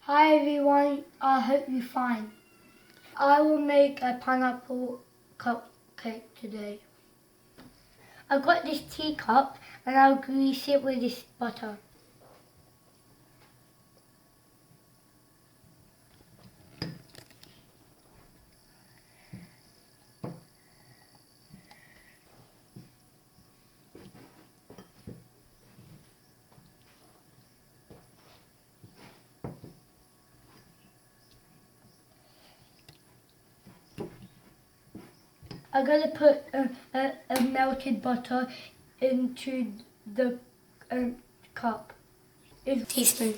Hi everyone, I hope you're fine. I will make a pineapple cupcake today. I've got this teacup and I'll grease it with this butter. I'm going to put a melted butter into the cup. It's a teaspoon.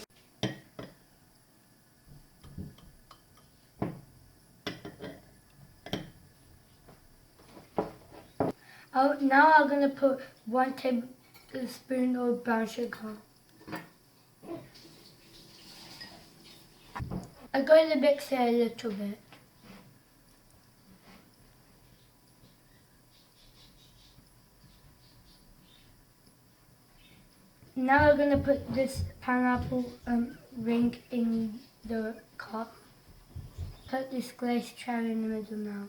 Now I'm going to put 1 tablespoon of brown sugar. I'm going to mix it a little bit. Now I'm going to put this pineapple ring in the cup. Put this glazed cherry in the middle now.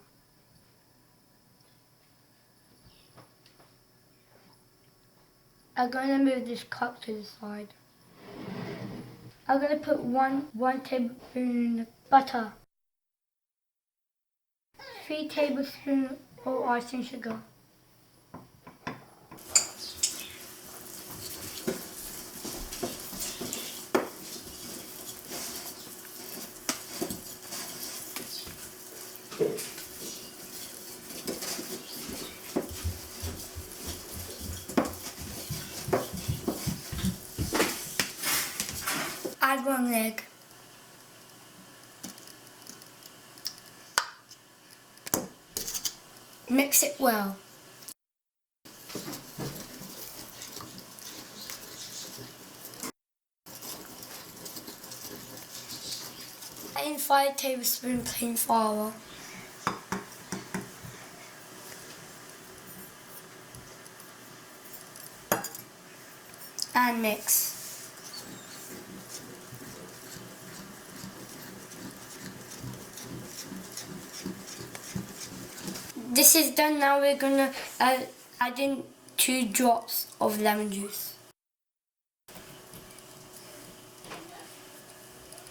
I'm going to move this cup to the side. I'm going to put one tablespoon butter. 3 tablespoons of icing sugar. Add 1 egg. Mix it well. Add in 5 tablespoons plain flour. And mix. This is done. Now we're gonna add in 2 drops of lemon juice.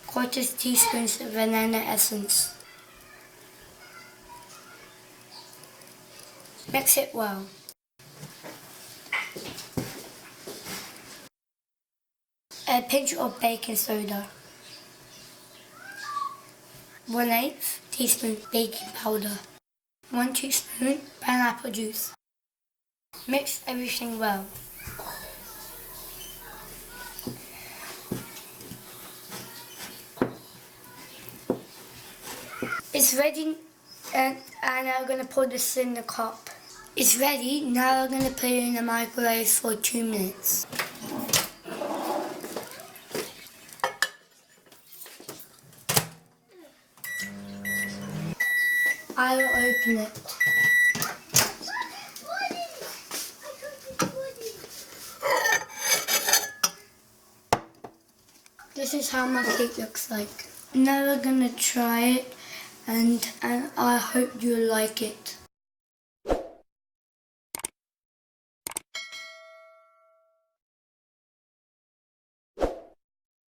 1/4 teaspoon of vanilla essence. Mix it well. A pinch of baking soda. 1/8 teaspoon baking powder. 1 teaspoon pineapple juice. Mix everything well. It's ready and I'm going to pour this in the cup. It's ready, now I'm going to put it in the microwave for 2 minutes. I'll open it. This is how my cake looks like. Now we're going to try it and I hope you like it.